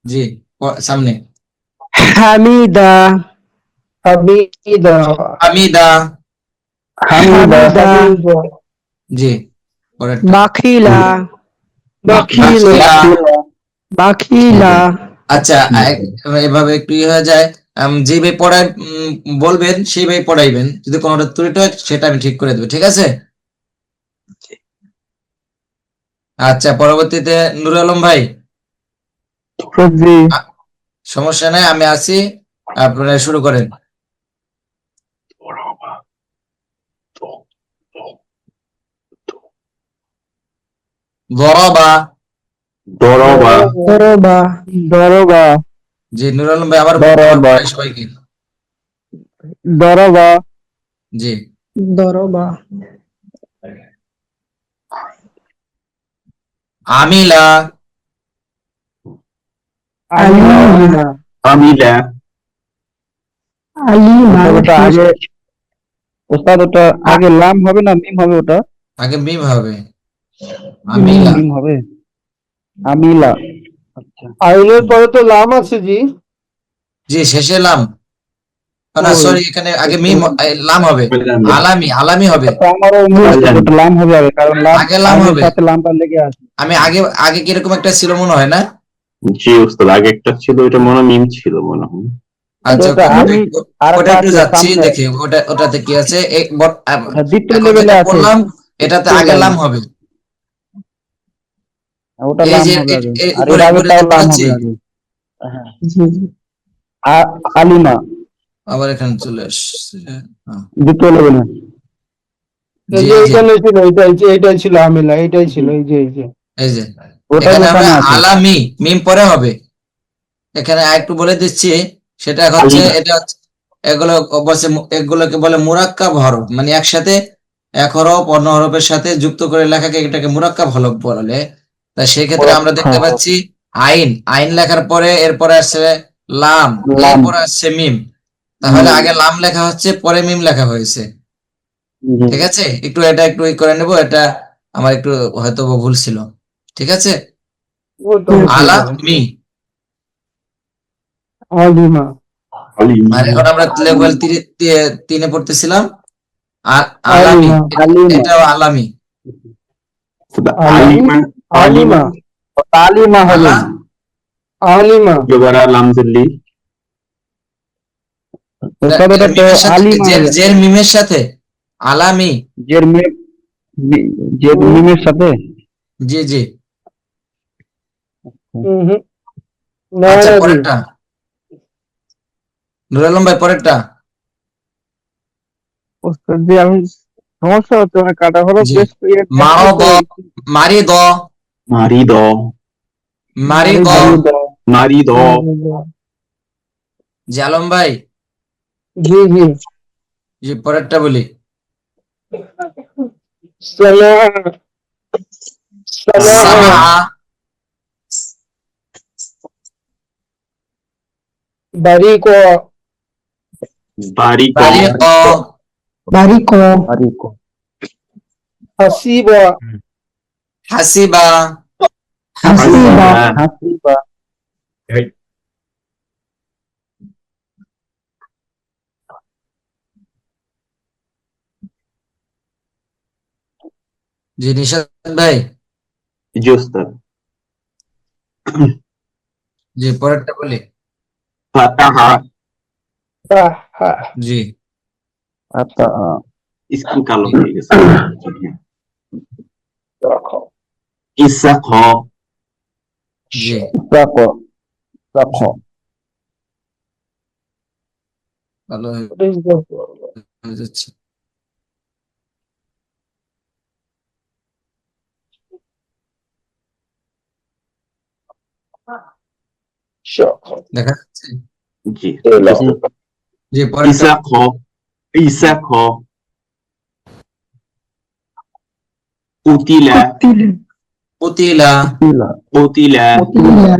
জি, সামনে। হামিদা, হামিদা হামিদা। হামিদা, জি, পরেরটা। বাখিলা, বাখিলা। বাখিলা, আচ্ছা, এভাবে একটু হয়ে যায়। যে ভাই পড়ায় বলবেন, সেই ভাই পড়াইবেন। যদি কোনোটা ত্রুটি হয় সেটা আমি ঠিক করে দেবো, ঠিক আছে? আচ্ছা, পরবর্তীতে নুর আলম ভাই, জি সমস্যা নাই, আমি আছি, আপনারা শুরু করেন। দরবা। দরবা দরবা, দরবা জি, নুর আলম ভাই, আবার দরবা। বলেন সবাইকে। দরবা জি, দরবা, আমিলা। আলিমা আমিলা আলিমা, ওটা আগে ওস্তাদ, ওটা আগে লাম হবে না মিম হবে? ওটা আগে মিম হবে, আমিলা। মিম হবে। আমিলা। আচ্ছা, আইনের পরে তো লাম আছে জি। জি, শেষে লাম, না সরি, এখানে আগে মিম, লাম হবে। আলামি, আলামি হবে। আমারও ওটা লাম হবে আগে, কারণ লাম আগে লাম আইনের হবে। সাথে লামটা লেগে আছে। আমি আগে আগে কিরকম একটা ছিল মনে হয় না? জি উস্তাদ, আগে একটা ছিল, ওটা মনে হয় মিম ছিল মনে হয়। আচ্ছা, ওটা আমি আর ওটা একটু আছে যাচ্ছি সামনে। দেখি, ওটাতে কি আছে। দ্বিতীয় এখন লেভেলে যেটা আছে। বললাম, এটাতে আগে লাম হবে। ওটা এই লাম যে হবে আগে, আর উপরে এর উপরে আগেরটাও যে লাম পড়াচ্ছি, হবে আগে। হ্যাঁ। জি জি, আলিমা আবার এখানে চলে আসছে। হ্যাঁ, দ্বিতীয় লেভেলে। জি, এই যে, ছিল এইটাই ছিল আমিলা, এইটাই ছিল এই যে এই যে ওটাই এখানে হবে ওখানে আছে। আলামি, মিম পরে হবে। এখানে আরেকটু বলে দিচ্ছি, সেটা হচ্ছে, আলিমা। এটা হচ্ছে, এগুলো বলছে, এগুলোকে বলে মুরাক্কাব হরফ, মানে একসাথে এক হরফ অন্য হরফের সাথে যুক্ত করে লেখাকে এটাকে মুরাক্কাব হরফ বলে। তা সেক্ষেত্রে আমরা দেখতে পাচ্ছি আইন, আইন লেখার পরে এরপরে আসছে লাম, লাম। এরপরে আসছে মিম। তাহলে আগে লাম লেখা হচ্ছে, পরে মিম লেখা হয়েছে, ঠিক আছে? এটা একটু করে নেব, এটা আমার একটু হয়তো ভুল ছিল, ঠিক আছে? আলা মি। আলিমা আলিমা আর এখন আমরা লেভেল 3-এ পড়তেছিলাম, আর আলামি, আলিমা এটাও আলামি। আলিমা আলিমা আলিমা হবে। আলা আলিমা জবরা লামজুল্লি ওস্তাদ এটা তো মিমের সাথে, আলিমা জের মিমের সাথে আলামি। জের মিম জের মিমের সাথে জি জি। না আচ্ছা না জি পরেরটা নুর আলম ভাই, পরেরটা। ওস্তাদ জি আমি সমস্যা হচ্ছে মানে কাটা হলো জি। বেশ মারদ, মারিদ, মারিদ মারিদ। মারিদ জি আলম ভাই, জি জি জি পরেরটা বলি। সালা সালা সামা, বারিক বারিক বারিক, বারিক, হাসিবা হাসিবা, হাসিবা, হাসিবা জি নিশাদ ভাই, জি উস্তাদ জি পরেরটা বলি। ফাতাহা তাহা জি আতা স্ক্রিন কালো হয়ে গেছে রাখো ইসাখ জি রাখো রাখো ভালো হয়ে যাচ্ছে। দেখা যাচ্ছে। জি জি পরেরটা। ইসাখ কুতিলা কুতিলা, কুতিলা কুতিলা,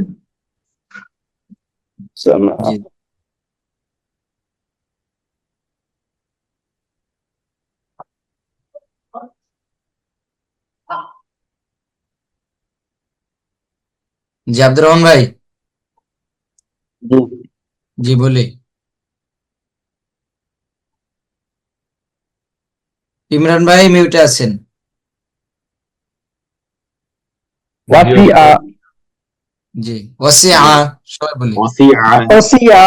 জি জি আব্দুর রহমান ভাই, জি বলি। ইমরান ভাই মিউটে আছেন। ওয়াসিআ জি ওয়াসিআ, সবাই বলি। ওয়াসিআ ওসিয়া,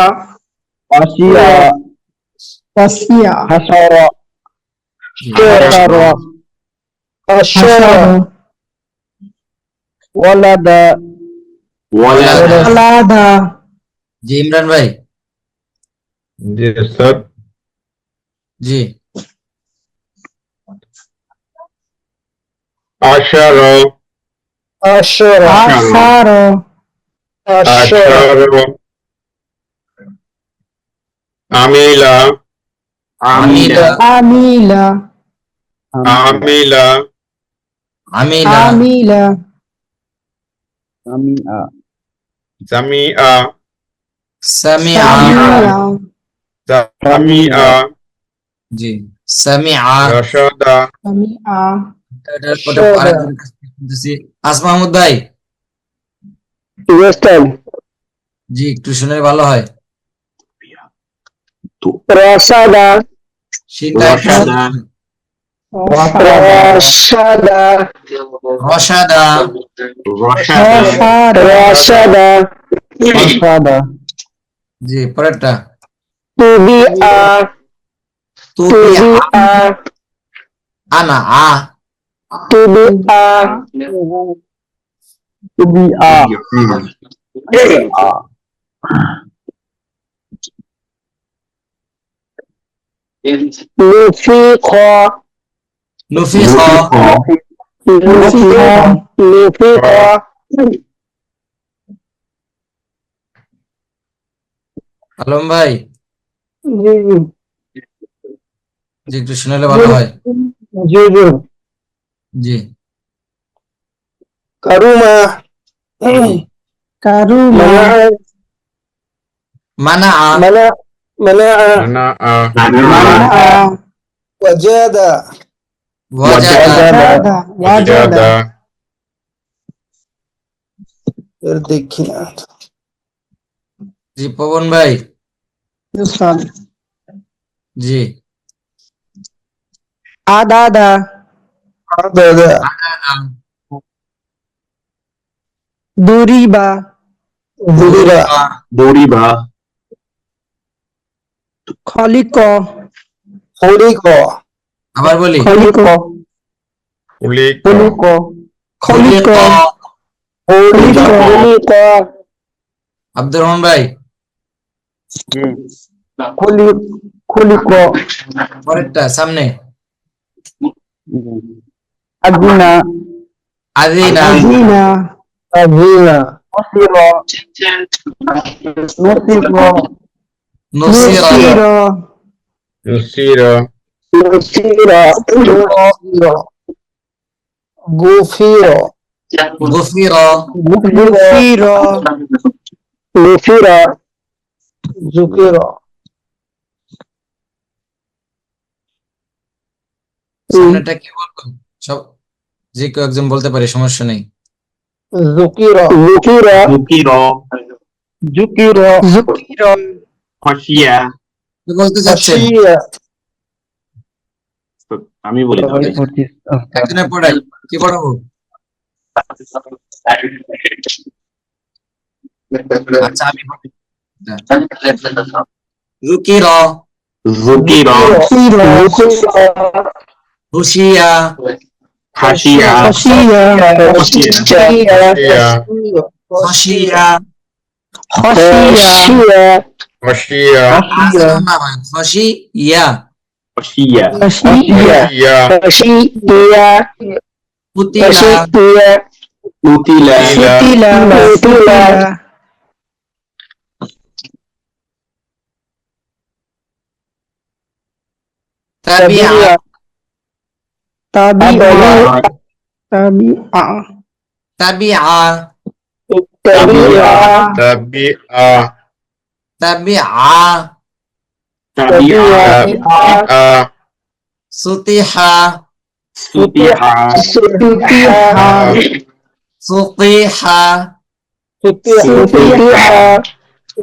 ওয়াসিআ ওসিয়া, হাসারা জি হাসারা হাসারা হাসারা, ওয়ালাদা ওয়ালাদা আলাদা, জি ইমরান ভাই, জি স্যার। জি আশারা, আশারা আশারো, আশারা আশারা, আমিলা, আমিলা, আমিলা, আমিলা, আমিলা, আমিলা, আমিআ জামিআ, সামিআ, সামিয়া, জামিআ, জি সামিআ। রশাদা, সামিয়া, ওটা আরেকজন শুনতেছি। আসমা মাহমুদ ভাই, ওস্তাদ জি একটু শুনে ভালো হয়। রাসাদা সিনটা একটু রশাদা রাসাদা রশাদা, রশাদা রাসাদা রাসাদা জি পরেরটা। তুবিআ তুবিআ, তুবিআ আনা আ, তুবিআ তুবিআ نفخ নুফিখ, نفخ আলম ভাই, জি জি একটু শুনালে ভালো হয়। জি জি জি কারুমা কারুমা, মানা আ, منع منع মানাআ, মানাআ, وجاد ওয়াজাদা, ওয়াজাদা, ওয়াজাদা, ওয়াজাদা, এর দেখি না জি পবন ভাই, উস্তাদ, জি আদাদা, দাদা আনানা, দুরিবা, ضرب দরিবা খলিক خلق আবার বলি খলিক উলিক خلق খলিক خلق আব্দুর রহমান ভাই خلق خلق পরেরটা সামনে أدنى আদিনা আজিনা أذينا نصر নুসিরা নুসিরা نصر غفر গুফিরা গুফির غفر ذكر সামনেটা কি বলবো সব যে কেউ একজন বলতে পারে সমস্যা নেই ذكر ذكر মুকির ذكر জুকির খসিয়া কি বলতে চাচ্ছেন خشية আমি বলি তাহলে। একজনের পড়াই কি পড়াবো আচ্ছা আমি বলি। যুকিরা জুকির খুশিয়া খাসিয়া খসিয়া ইয়া খসিয়া খসিয়া খসিয়া আজান না হয় খসিয়া খসিয়া খসিয়া ইয়া خشية পুতিলা خشية উতিলা ফুতিলা ফুতিলা তাবিআ তাবিআ তাবিআ তাবিআ تبيع তাবিআ তাবিআ তাবিআ তাবিআ সুতিহা সুতিহা সুতিহা সুতিহা সুতিহা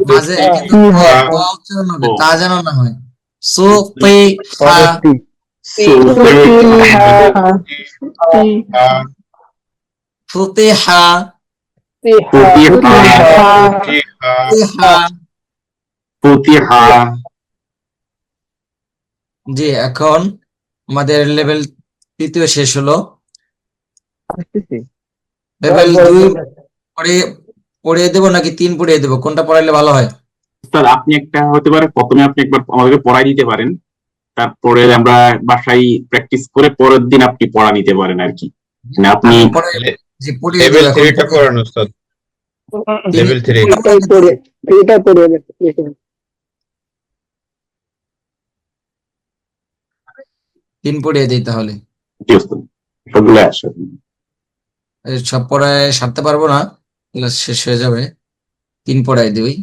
মাঝে কিন্তু উচ্চারণ হবে তা যেন না হয় সুতিহা সুতিহা ফুতিহা ফুতিহা ফুতিহা ফুতিহা জি এখন আমাদের লেভেল 3 শেষ হলো লেভেল 2 পরে পড়িয়ে দেবো নাকি 3 পড়িয়ে দেবো কোনটা পড়াইলে ভালো হয় স্যার আপনি একটা হতে পারে প্রথমে আপনি একবার আমাদেরকে পড়াই দিতে পারেন, তারপরে আমরা বাসায় প্র্যাকটিস করে পরের দিন আপনি পড়া নিতে পারেন আর কি। মানে আপনি জি পড়িয়ে লেভেল দেবো 3 টা পড়ান উস্তাদ লেভেল 3 এটা পড়ে তিন পড়িয়ে দিই তাহলে জি ওস্তাদ, সবগুলো আসে। এই সব পড়ায় সারতে পারবো না ক্লাস শেষ হয়ে যাবে 3 পড়াই দিই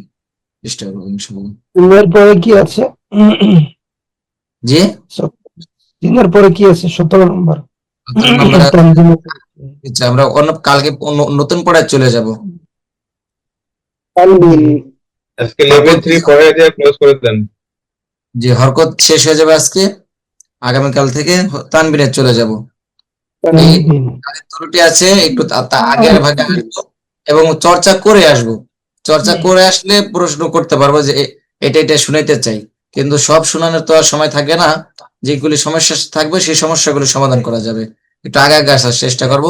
চেষ্টা করবো ইনশাআল্লাহ তিনের পরে কি আছে? জি তিনের পরে কি আছে? 17 নম্বর। আচ্ছা আমরা কালকে নতুন পড়ায় চলে যাব আজকে লেভেল 3 পড়ায় দিয়ে ক্লোজ করে দেন। যে হরকত শেষ হয়ে যাবে আজকে আগামীকাল থেকে তানবিরে চলে যাব ত্রুটি আছে একটু আগের ভাগে আসবো এবং চর্চা করে আসবো চর্চা করে আসলে প্রশ্ন করতে পারবো যে এটা শুনাইতে চাই কিন্তু সব শোনানোর তো আর সময় থাকে না যেগুলি সমস্যা থাকবে সেই সমস্যাগুলো সমাধান করা যাবে একটু আগে আগে আসার চেষ্টা করব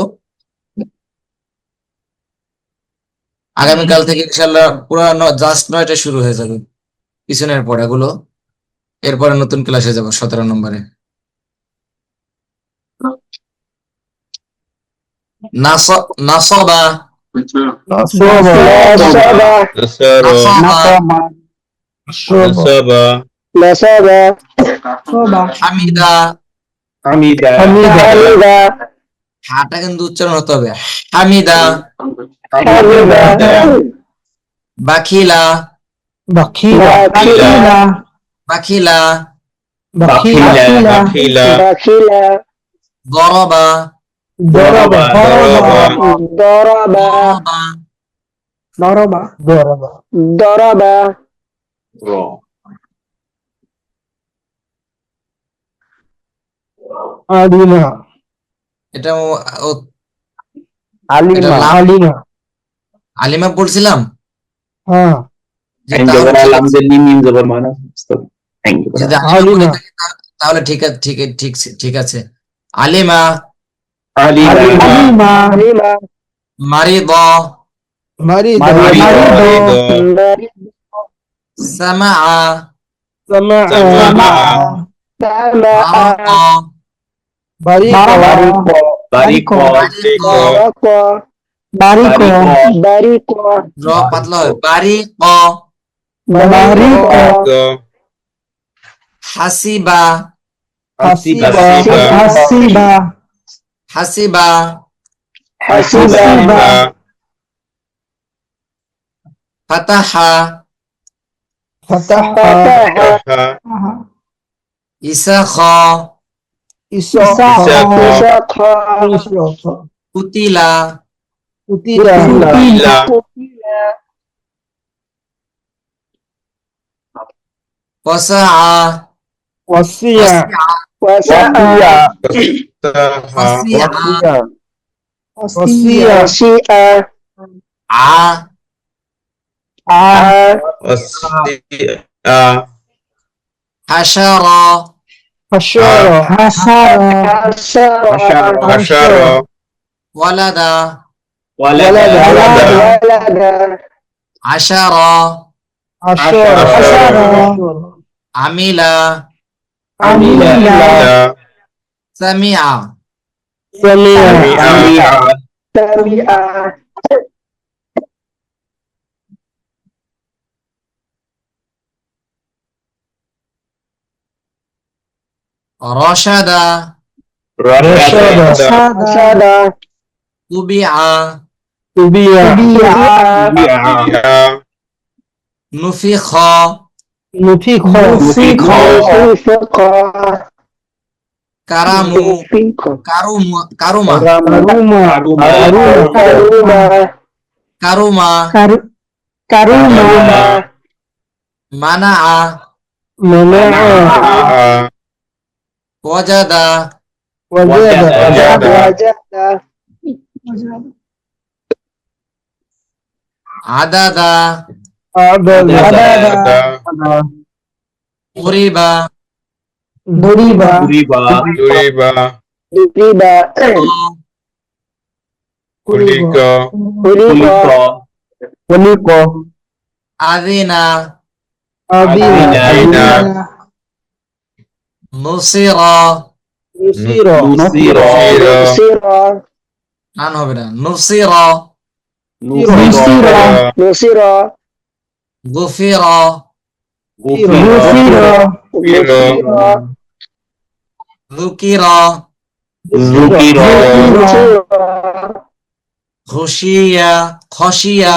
আগামীকাল থেকে ইনশাআল্লাহ পুরো জাস্ট 9টা শুরু হয়ে যাবে পিছনের পড়াগুলো এরপরে নতুন ক্লাসে যাব 17 নম্বরে নাসাবা নাসারা নাসাবা হামিদা হামিদা হাটা কিন্তু উচ্চারণ হতে হবে হামিদা বাখিলা বাখিলা বাখিলা বাখিলা দরবা দরবা দরবা আলিমা এটা আলিমা আলিমা পড়ছিলাম হ্যাঁ যে আইন তাহলে জবর ঠিক আলাম আছে। যে মিম জবর মানা আইন জবর যদি আলিমা আলিমা। বলে থাকি তাহলে ঠিক আছে। আলিমা, আলিমা আলিমা আলিমা মারিদা, মারিদা মারিদ সামাআ, সামাআ সামা আরাকা, বারিকা বারিক বারিকা, বারিক র পাতলা হয়, বারিক হাসিবা, হাসিবা হাসিবা হাসিবা, হাসিবা ফাতাহা, ফাতাহা ইসাখা, ইসাখা কুতিলা, ইলা ওয়াসাআ, ওয়াসিয়া ওয়াসিআ, ওয়াসিয়া আ, হাশারা, হাশারা ওয়ালাদা, ওয়ালাদা আশারা, আমিলা, সামিআ, রশাদা, তুবিআ, নুফিখা, কারামু, কারুমা, কারুমা, মানাআ, ওয়াজাদা, আদাদা, কুরিবা, আযিনা, নুসিরা, নান হবে না, নুসিরা, গুফিরা, যুকিরা, খুশিয়া, খসিয়া,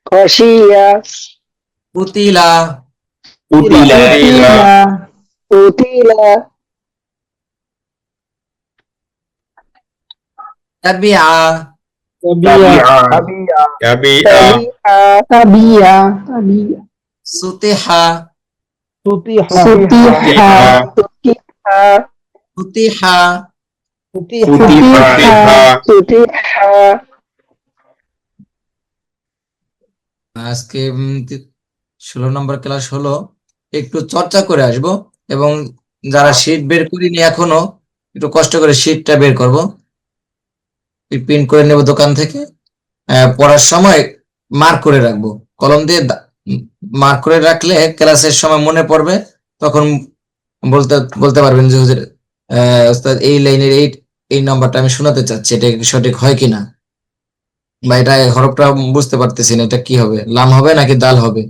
খসিয়া, কুতিলা, তাবিআ, সুতিহা, ফুতিহা, আজকে 16 নম্বর ক্লাস হলো, একটু চর্চা করে আসবো এবং যারা শীট বের করিনি এখনো একটু কষ্ট করে শীটটা বের করব, প্রিন্ট করে নেব দোকান থেকে, পড়ার সময় মার্ক করে রাখবো, কলম দিয়ে মার্ক করে রাখলে ক্লাসের সময় মনে পড়বে, তখন বলতে পারবেন যে হুজুর ওস্তাদ এই লাইনের এই নাম্বারটা আমি শোনাতে চাচ্ছি, এটা সঠিক হয় কিনা, বা এটা হরফটা বুঝতে পারতেছি না, এটা কি হবে, লাম হবে নাকি দাল হবে,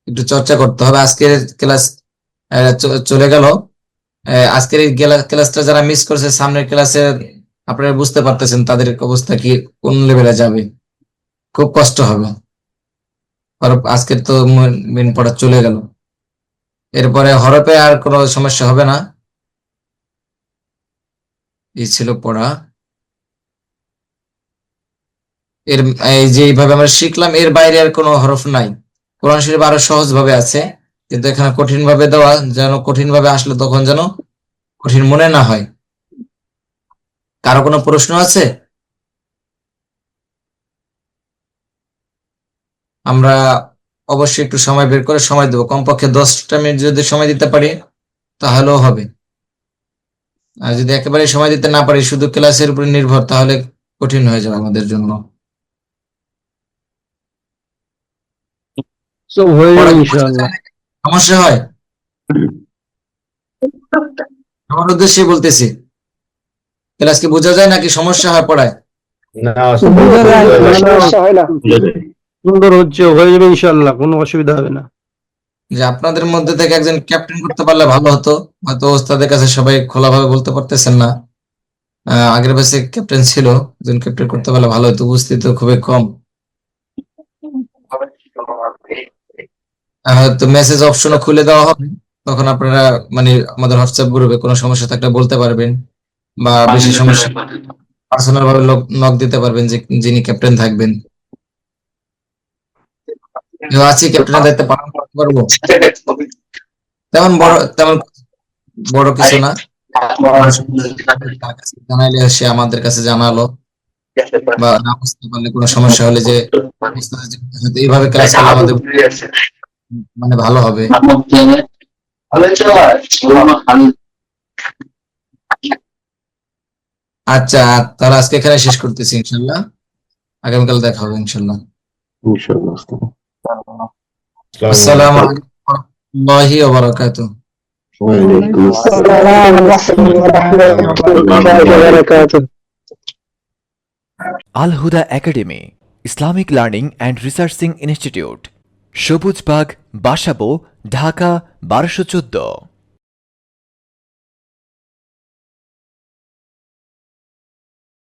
একটু চর্চা করতে হবে। আজকের ক্লাস চলে গেল, আজকের এই ক্লাসটা যারা মিস করছে সামনের ক্লাসে আপনারা বুঝতে পারতেছেন তাদের অবস্থা কি, কোন লেভেলে যাবে, খুব কষ্ট হবে। আজকের তো মেন পড়া চলে গেল, এরপরে হরফে আর কোনো সমস্যা হবে না, এই ছিল পড়া। এই যে এইভাবে আমরা শিখলাম, এর বাইরে আর কোনো হরফ নাই। কোরআন শরীফ আরো সহজ ভাবে আছে, কিন্তু এখানে কঠিন ভাবে দেওয়া, যেন কঠিন ভাবে আসলে তখন যেন কঠিন মনে না হয়। কারো কোনো প্রশ্ন আছে? আমরা অবশ্যই একটু সময় বের করে সময় দেবো, কমপক্ষে 10টা মিনিট যদি সময় দিতে পারি তাহলেও হবে। আর যদি একেবারে সময় দিতে না পারি, শুধু ক্লাসের উপর নির্ভর, তাহলে কঠিন হয়ে যাবে আমাদের জন্য। সব হয়ে যাবে ইনশাআল্লাহ। সমস্যা হয়? আমার উদ্দেশ্যে বলতেছি, ক্লাস কি বোঝা যায় নাকি সমস্যা হয় পড়ায়? সমস্যা হয় না। সুন্দর হচ্ছে, হয়ে যাবে ইনশাআল্লাহ, কোনো অসুবিধা হবে না। যে আপনাদের মধ্যে থেকে একজন ক্যাপ্টেন করতে পারলে ভালো হতো, হয়তো ওস্তাদের কাছে সবাই খোলাভাবে বলতে পারতেছেন না। আগের ব্যাচে ক্যাপ্টেন ছিল, একজন ক্যাপ্টেন করতে পারলে ভালো হতো, উপস্থিত খুবই কম। হয়তো মেসেজ অপশনও খুলে দেওয়া হবে, তখন আপনারা মানে আমাদের হোয়াটসঅ্যাপ গ্রুপে কোনো সমস্যা থাকলে বলতে পারবেন, বা বেশি সমস্যা পার্সোনাল ভাবে নক দিতে পারবেন যে যিনি ক্যাপ্টেন থাকবেন। কেউ আছে ক্যাপ্টেনের দায়িত্ব পালন করতে পারবো? তেমন বড় কিছু না, জানাইলে সে আমাদের কাছে জানালো, বা না বুঝতে পারলে কোনো সমস্যা হলে যে হয়তো এইভাবে ক্লাস করলে আমাদের মানে ভালো হবে। আচ্ছা, তাহলে আজকে এখানে শেষ করতেছি ইনশাল্লাহ, আগামীকাল দেখা হবে ইনশাল্লাহ। আসসালামু আলাইকুম ওয়া রাহমাতুল্লাহি ওয়া বারাকাতুহু। Al Huda academy, Islamic learning and researching institute, Sabujbag, Basabo, Dhaka 1214।